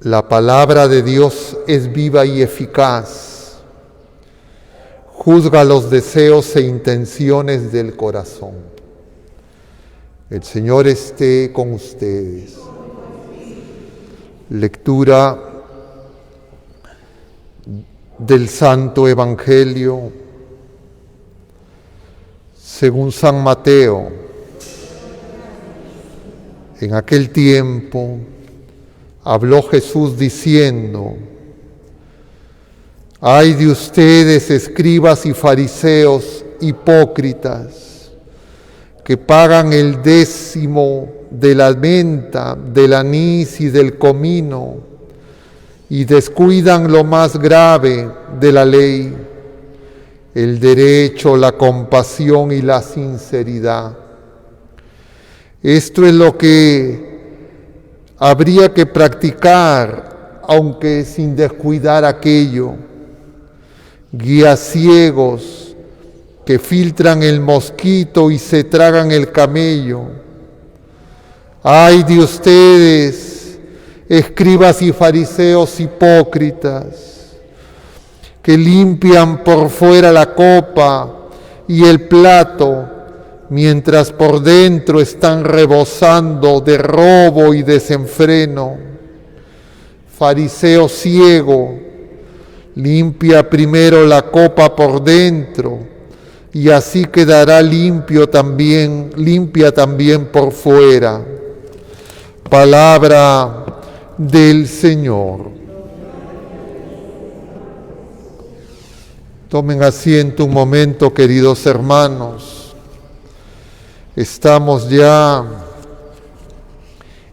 La palabra de Dios es viva y eficaz. Juzga los deseos e intenciones del corazón. El Señor esté con ustedes. Lectura del Santo Evangelio según San Mateo. En aquel tiempo habló Jesús diciendo: ¡ay de ustedes, escribas y fariseos hipócritas, que pagan el 10 de la menta, del anís y del comino, y descuidan lo más grave de la ley, el derecho, la compasión y la sinceridad! Esto es lo que habría que practicar, aunque sin descuidar aquello. Guías ciegos que filtran el mosquito y se tragan el camello. ¡ay de ustedes, escribas y fariseos hipócritas, que limpian por fuera la copa y el plato, mientras por dentro están rebosando de robo y desenfreno! Fariseo ciego, limpia primero la copa por dentro, y así quedará limpia también por fuera. Palabra del Señor. Tomen asiento un momento, queridos hermanos. Estamos ya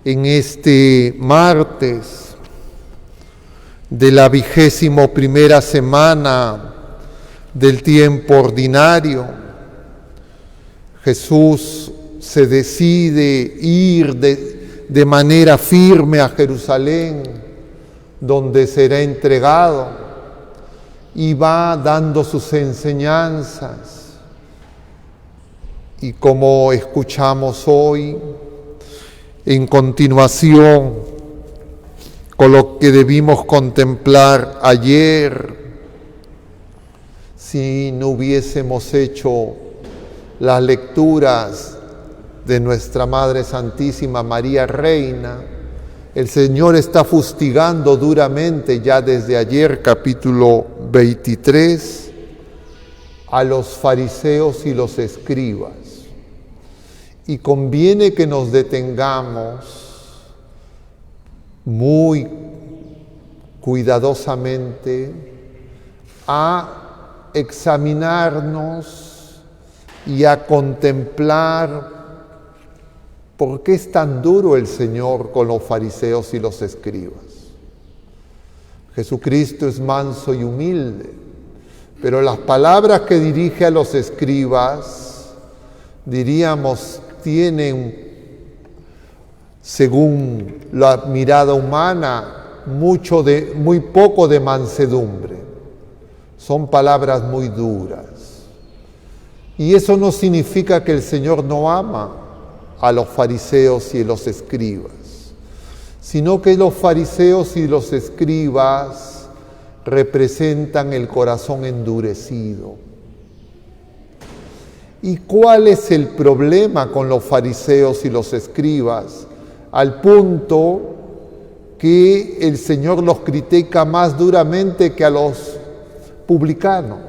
en este martes de la 21ª semana del tiempo ordinario. Jesús se decide ir de manera firme a Jerusalén, donde será entregado, y va dando sus enseñanzas. Y como escuchamos hoy, en continuación con lo que debimos contemplar ayer, si no hubiésemos hecho las lecturas de nuestra Madre Santísima María Reina, el Señor está fustigando duramente ya desde ayer, capítulo 23, a los fariseos y los escribas. Y conviene que nos detengamos muy cuidadosamente a examinarnos y a contemplar por qué es tan duro el Señor con los fariseos y los escribas. Jesucristo es manso y humilde, pero las palabras que dirige a los escribas, diríamos, tienen, según la mirada humana, muy poco de mansedumbre. Son palabras muy duras. Y eso no significa que el Señor no ama a los fariseos y los escribas, sino que los fariseos y los escribas representan el corazón endurecido. ¿Y cuál es el problema con los fariseos y los escribas? Al punto que el Señor los critica más duramente que a los publicanos.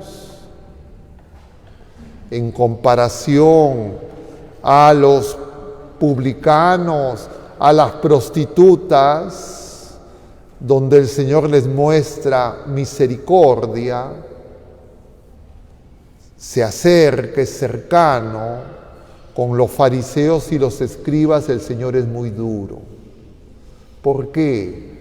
En comparación a los publicanos, a las prostitutas, donde el Señor les muestra misericordia, se acerca, es cercano. Con los fariseos y los escribas el Señor es muy duro. ¿Por qué?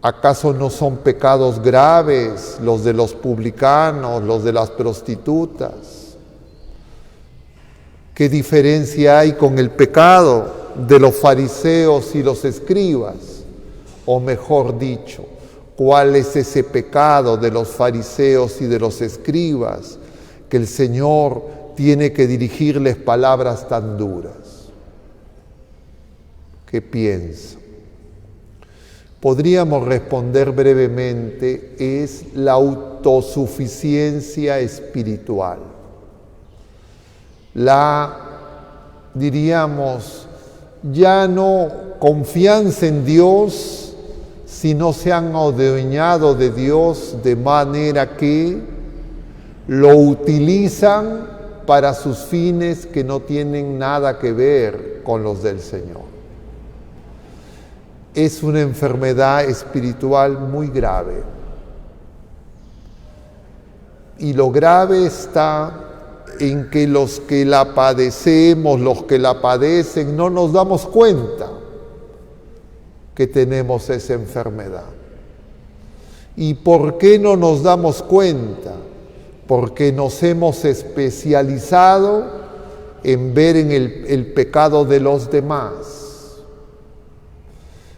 ¿Acaso no son pecados graves los de los publicanos, los de las prostitutas? ¿Qué diferencia hay con el pecado de los fariseos y los escribas? O mejor dicho, ¿cuál es ese pecado de los fariseos y de los escribas que el Señor tiene que dirigirles palabras tan duras? ¿Qué piensa? podríamos responder brevemente, es la autosuficiencia espiritual. Diríamos, ya no confianza en Dios, sino se han adueñado de Dios de manera que lo utilizan para sus fines que no tienen nada que ver con los del Señor. Es una enfermedad espiritual muy grave. Y lo grave está en que los que la padecemos, los que la padecen, no nos damos cuenta que tenemos esa enfermedad. ¿Y por qué no nos damos cuenta? Porque nos hemos especializado en ver en el pecado de los demás.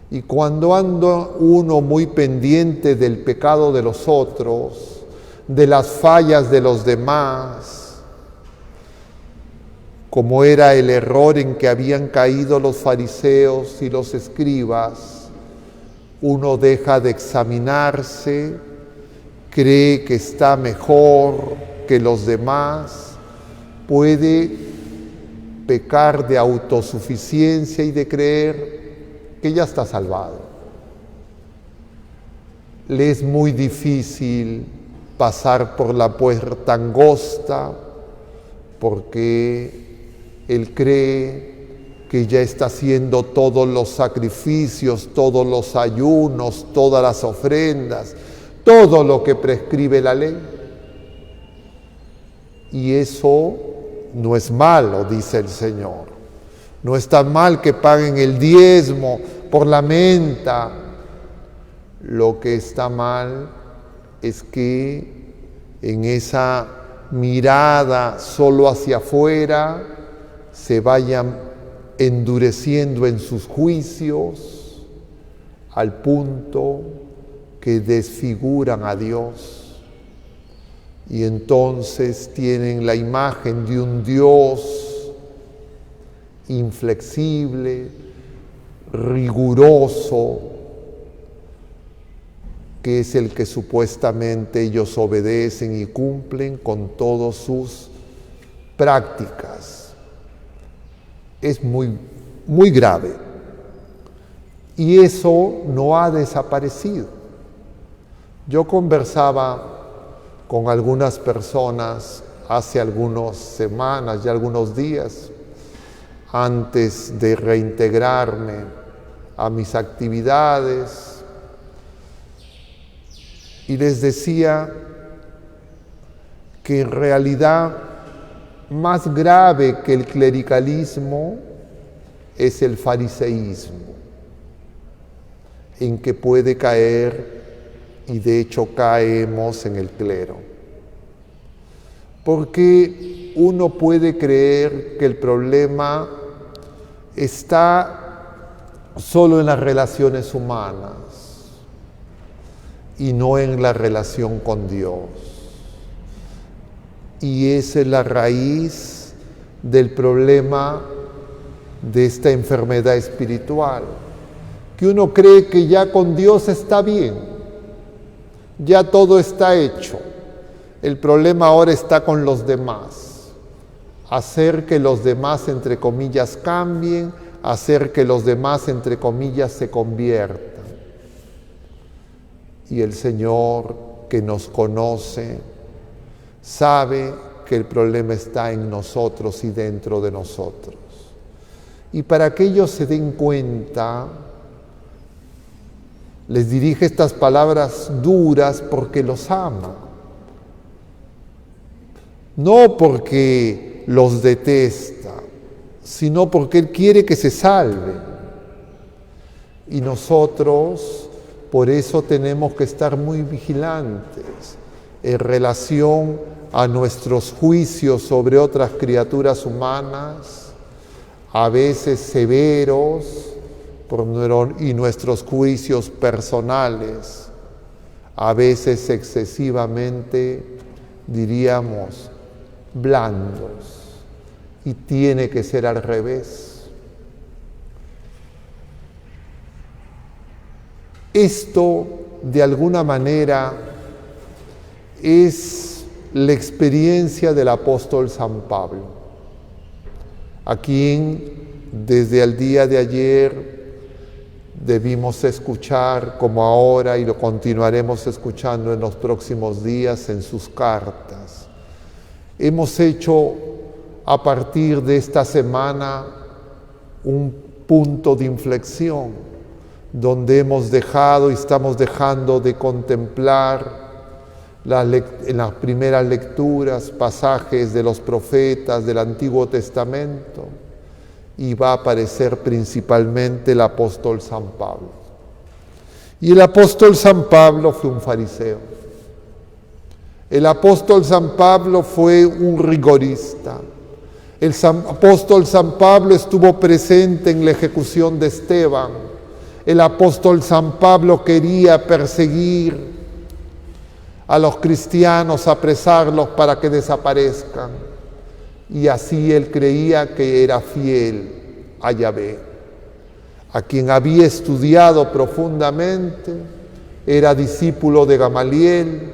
Y cuando anda uno muy pendiente del pecado de los otros, de las fallas de los demás, como era el error en que habían caído los fariseos y los escribas, uno deja de examinarse, cree que está mejor que los demás, puede pecar de autosuficiencia y de creer que ya está salvado. Le es muy difícil pasar por la puerta angosta porque él cree que ya está haciendo todos los sacrificios, todos los ayunos, todas las ofrendas, todo lo que prescribe la ley. Y eso no es malo, dice el Señor. No es tan mal que paguen el diezmo por la menta. Lo que está mal es que en esa mirada solo hacia afuera se vayan endureciendo en sus juicios al punto que desfiguran a Dios y entonces tienen la imagen de un Dios inflexible, riguroso, que es el que supuestamente ellos obedecen y cumplen con todas sus prácticas. Es muy, muy grave. Y eso no ha desaparecido. Yo conversaba con algunas personas hace algunas semanas y algunos días, antes de reintegrarme a mis actividades, y les decía que en realidad más grave que el clericalismo es el fariseísmo, en que puede caer, y de hecho caemos en el clero. Porque uno puede creer que el problema está solo en las relaciones humanas y no en la relación con Dios. Y esa es la raíz del problema de esta enfermedad espiritual, que uno cree que ya con Dios está bien, ya todo está hecho. El problema ahora está con los demás. Hacer que los demás, entre comillas, cambien, hacer que los demás, entre comillas, se conviertan. Y el Señor, que nos conoce, sabe que el problema está en nosotros y dentro de nosotros. Y para que ellos se den cuenta, les dirige estas palabras duras porque los ama. No porque los detesta, sino porque Él quiere que se salven. Y nosotros, por eso tenemos que estar muy vigilantes en relación a nuestros juicios sobre otras criaturas humanas, a veces severos, y nuestros juicios personales, a veces excesivamente, diríamos, blandos, y tiene que ser al revés. Esto, de alguna manera, es la experiencia del apóstol San Pablo, a quien desde el día de ayer debimos escuchar, como ahora, y lo continuaremos escuchando en los próximos días en sus cartas. Hemos hecho a partir de esta semana un punto de inflexión, donde hemos dejado y estamos dejando de contemplar en las primeras lecturas pasajes de los profetas del Antiguo Testamento, y va a aparecer principalmente el apóstol San Pablo. Y el apóstol San Pablo fue un fariseo. El apóstol San Pablo fue un rigorista. El apóstol San Pablo estuvo presente en la ejecución de Esteban. El apóstol San Pablo quería perseguir a los cristianos, apresarlos para que desaparezcan. Y así él creía que era fiel a Yahvé, a quien había estudiado profundamente, era discípulo de Gamaliel,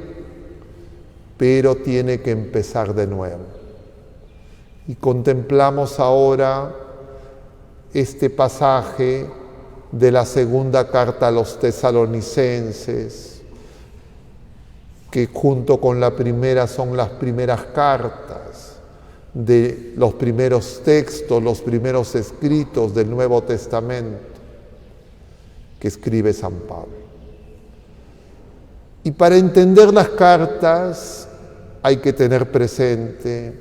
pero tiene que empezar de nuevo. Y contemplamos ahora este pasaje de la segunda carta a los tesalonicenses, que junto con la primera son las primeras cartas de los primeros textos, los primeros escritos del Nuevo Testamento que escribe San Pablo. Y para entender las cartas hay que tener presente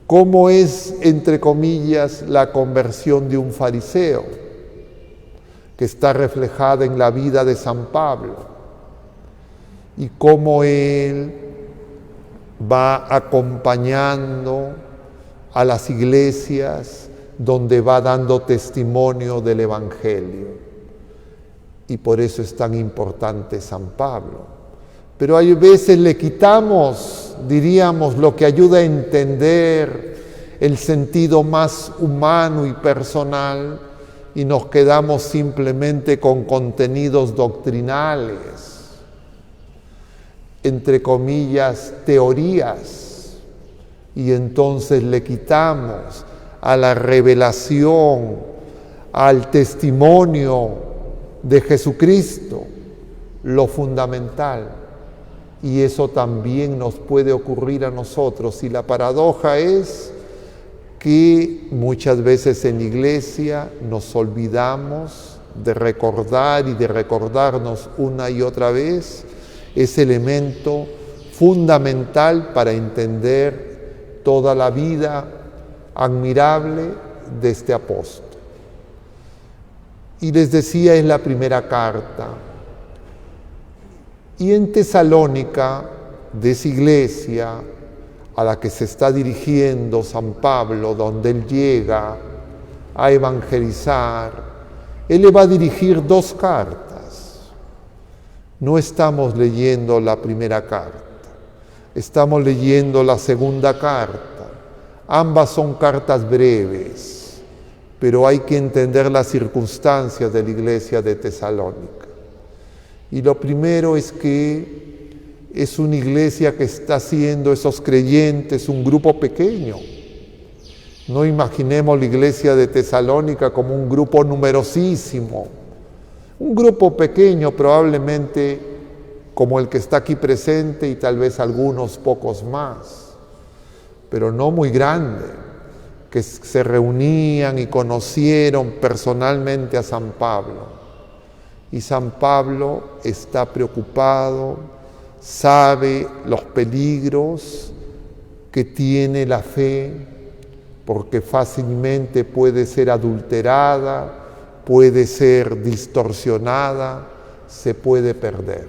cómo es, entre comillas, la conversión de un fariseo, que está reflejada en la vida de San Pablo, y cómo él va acompañando a las iglesias donde va dando testimonio del Evangelio. Y por eso es tan importante San Pablo. Pero hay veces le quitamos, diríamos, lo que ayuda a entender el sentido más humano y personal, y nos quedamos simplemente con contenidos doctrinales, entre comillas, teorías, y entonces le quitamos a la revelación, al testimonio de Jesucristo, lo fundamental. Y eso también nos puede ocurrir a nosotros. Y la paradoja es que muchas veces en la iglesia nos olvidamos de recordar y de recordarnos una y otra vez ese elemento fundamental para entender toda la vida admirable de este apóstol. Y les decía, es la primera carta. Y en Tesalónica, de esa iglesia a la que se está dirigiendo San Pablo, donde él llega a evangelizar, él le va a dirigir dos cartas. No estamos leyendo la primera carta, estamos leyendo la segunda carta. Ambas son cartas breves, pero hay que entender las circunstancias de la iglesia de Tesalónica. Y lo primero es que es una iglesia que está haciendo esos creyentes un grupo pequeño. No imaginemos la iglesia de Tesalónica como un grupo numerosísimo. Un grupo pequeño, probablemente como el que está aquí presente, y tal vez algunos pocos más, pero no muy grande, que se reunían y conocieron personalmente a San Pablo. Y San Pablo está preocupado, sabe los peligros que tiene la fe, porque fácilmente puede ser adulterada, puede ser distorsionada, se puede perder.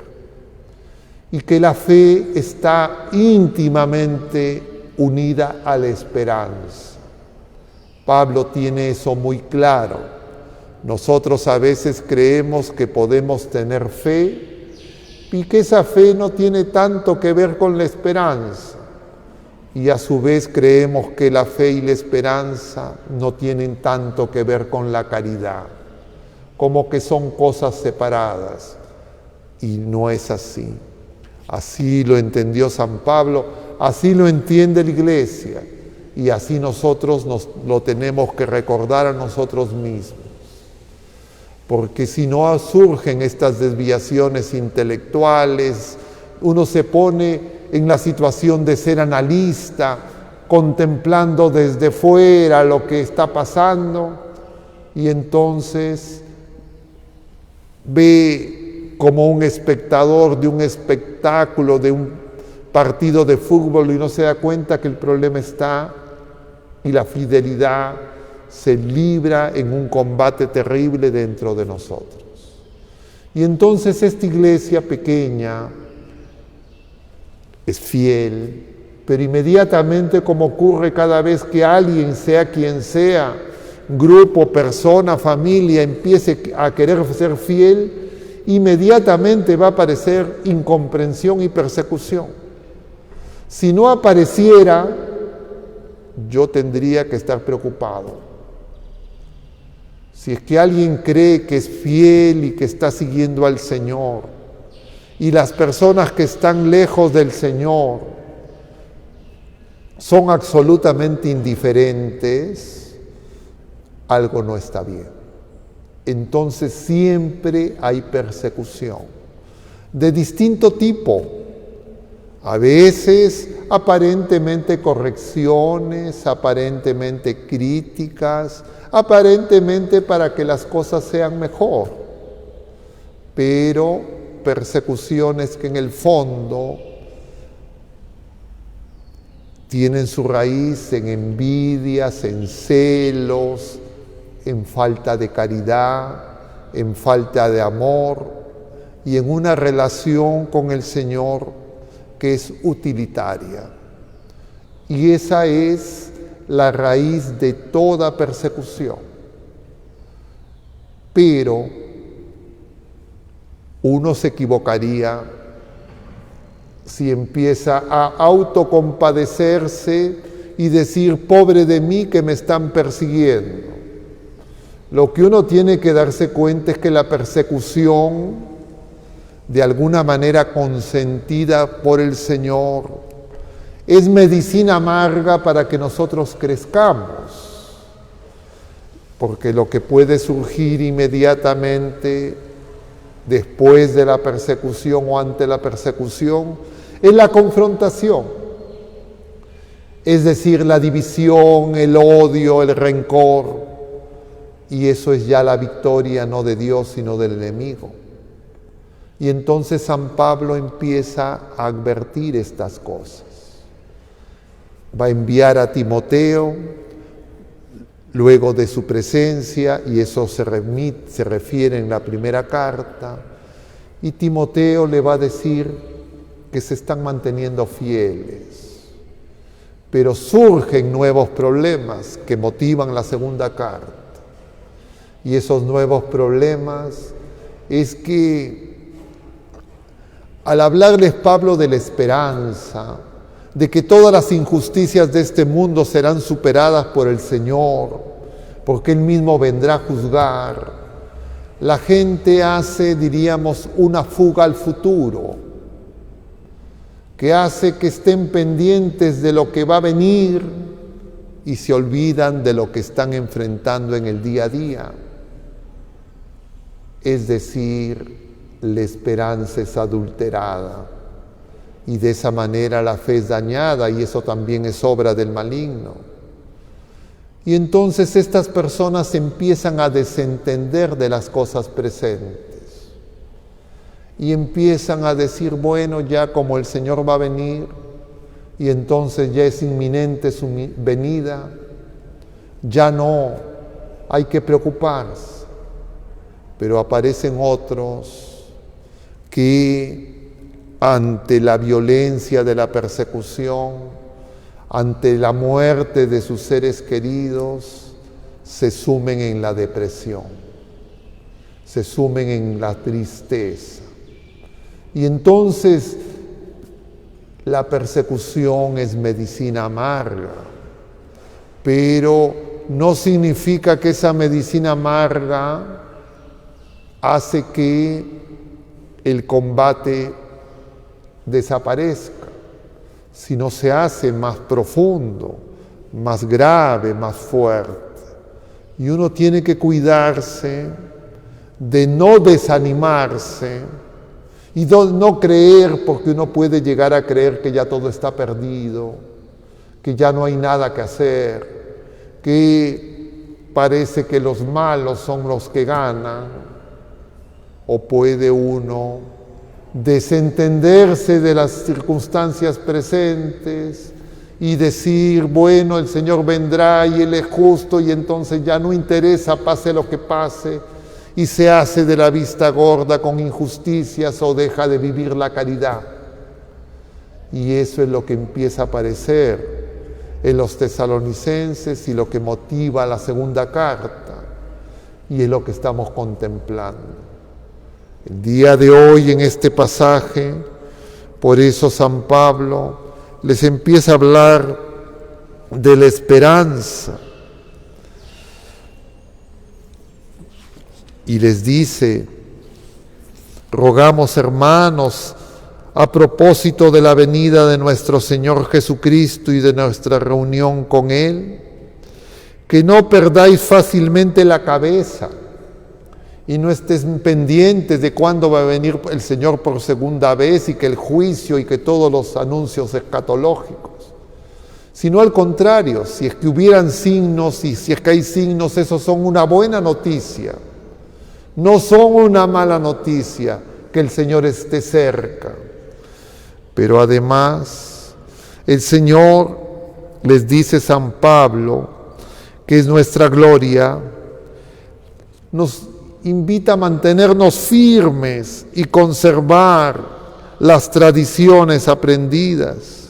Y que la fe está íntimamente unida a la esperanza. Pablo tiene eso muy claro. Nosotros a veces creemos que podemos tener fe y que esa fe no tiene tanto que ver con la esperanza. Y a su vez creemos que la fe y la esperanza no tienen tanto que ver con la caridad, como que son cosas separadas. Y no es así. Así lo entendió San Pablo, así lo entiende la Iglesia, y así nosotros lo tenemos que recordar a nosotros mismos. Porque si no surgen estas desviaciones intelectuales, uno se pone en la situación de ser analista, contemplando desde fuera lo que está pasando, y entonces ve como un espectador de un espectáculo, de un partido de fútbol, y no se da cuenta que el problema está y la fidelidad se libra en un combate terrible dentro de nosotros. Y entonces esta iglesia pequeña es fiel, pero inmediatamente, como ocurre cada vez que alguien, sea quien sea, grupo, persona, familia, empiece a querer ser fiel, inmediatamente va a aparecer incomprensión y persecución. Si no apareciera, yo tendría que estar preocupado. Si es que alguien cree que es fiel y que está siguiendo al Señor, y las personas que están lejos del Señor son absolutamente indiferentes, algo no está bien. Entonces siempre hay persecución de distinto tipo. A veces aparentemente correcciones, aparentemente críticas, aparentemente para que las cosas sean mejor, pero persecuciones que en el fondo tienen su raíz en envidias, en celos, en falta de caridad, en falta de amor y en una relación con el Señor que es utilitaria. Y esa es la raíz de toda persecución. Pero uno se equivocaría si empieza a autocompadecerse y decir, pobre de mí que me están persiguiendo. Lo que uno tiene que darse cuenta es que la persecución, de alguna manera consentida por el Señor, es medicina amarga para que nosotros crezcamos. Porque lo que puede surgir inmediatamente después de la persecución o ante la persecución es la confrontación. Es decir, la división, el odio, el rencor. Y eso es ya la victoria no de Dios, sino del enemigo. Y entonces San Pablo empieza a advertir estas cosas. Va a enviar a Timoteo luego de su presencia, y eso se refiere en la primera carta, y Timoteo le va a decir que se están manteniendo fieles, pero surgen nuevos problemas que motivan la segunda carta. Y esos nuevos problemas es que al hablarles Pablo de la esperanza, de que todas las injusticias de este mundo serán superadas por el Señor, porque Él mismo vendrá a juzgar, la gente hace, diríamos, una fuga al futuro, que hace que estén pendientes de lo que va a venir y se olvidan de lo que están enfrentando en el día a día. Es decir, la esperanza es adulterada y de esa manera la fe es dañada, y eso también es obra del maligno. Y entonces estas personas empiezan a desentender de las cosas presentes y empiezan a decir, bueno, ya como el Señor va a venir y entonces ya es inminente su venida, ya no hay que preocuparse. Pero aparecen otros que ante la violencia de la persecución, ante la muerte de sus seres queridos, se sumen en la depresión, se sumen en la tristeza. Y entonces la persecución es medicina amarga, pero no significa que esa medicina amarga hace que el combate desaparezca, sino se hace más profundo, más grave, más fuerte. Y uno tiene que cuidarse de no desanimarse y no creer, porque uno puede llegar a creer que ya todo está perdido, que ya no hay nada que hacer, que parece que los malos son los que ganan. O puede uno desentenderse de las circunstancias presentes y decir, bueno, el Señor vendrá y Él es justo y entonces ya no interesa, pase lo que pase, y se hace de la vista gorda con injusticias o deja de vivir la caridad. Y eso es lo que empieza a aparecer en los tesalonicenses y lo que motiva la segunda carta, y es lo que estamos contemplando. El día de hoy en este pasaje, por eso San Pablo les empieza a hablar de la esperanza y les dice, rogamos hermanos, a propósito de la venida de nuestro Señor Jesucristo y de nuestra reunión con Él, que no perdáis fácilmente la cabeza y no estés pendientes de cuándo va a venir el Señor por segunda vez y que el juicio y que todos los anuncios escatológicos, sino al contrario, si es que hubieran signos y si es que hay signos, esos son una buena noticia, no son una mala noticia que el Señor esté cerca. Pero además, el Señor les dice San Pablo, que es nuestra gloria, nos invita a mantenernos firmes y conservar las tradiciones aprendidas,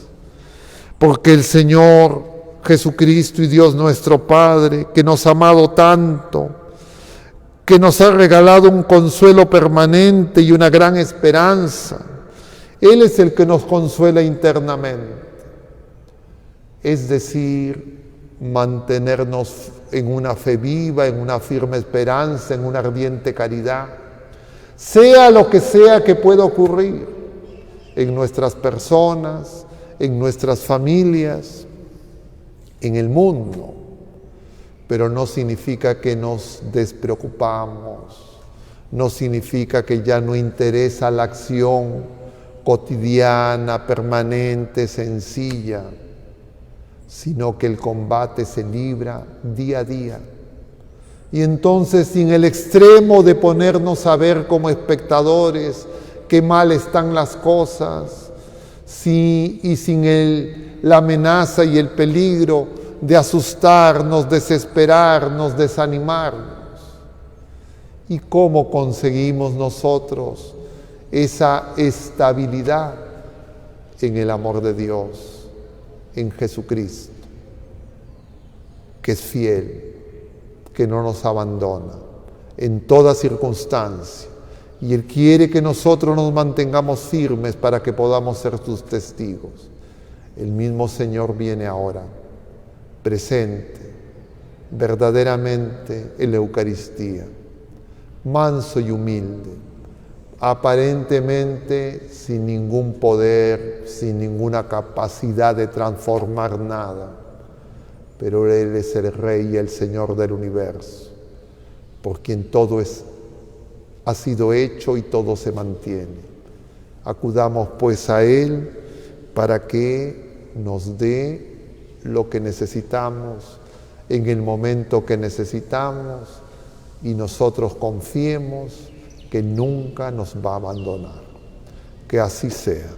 porque el Señor Jesucristo y Dios nuestro Padre, que nos ha amado tanto, que nos ha regalado un consuelo permanente y una gran esperanza, Él es el que nos consuela internamente, es decir, mantenernos en una fe viva, en una firme esperanza, en una ardiente caridad, sea lo que sea que pueda ocurrir en nuestras personas, en nuestras familias, en el mundo, pero no significa que nos despreocupamos, no significa que ya no interesa la acción cotidiana, permanente, sencilla, sino que el combate se libra día a día. Y entonces, sin el extremo de ponernos a ver como espectadores qué mal están las cosas, y sin la amenaza y el peligro de asustarnos, desesperarnos, desanimarnos. ¿Y cómo conseguimos nosotros esa estabilidad? En el amor de Dios, en Jesucristo, que es fiel, que no nos abandona en toda circunstancia. Y Él quiere que nosotros nos mantengamos firmes para que podamos ser sus testigos. El mismo Señor viene ahora, presente, verdaderamente en la Eucaristía, manso y humilde, aparentemente sin ningún poder, sin ninguna capacidad de transformar nada, pero Él es el Rey y el Señor del universo, por quien todo ha sido hecho y todo se mantiene. Acudamos pues a Él para que nos dé lo que necesitamos en el momento que necesitamos y nosotros confiemos que nunca nos va a abandonar. Que así sea.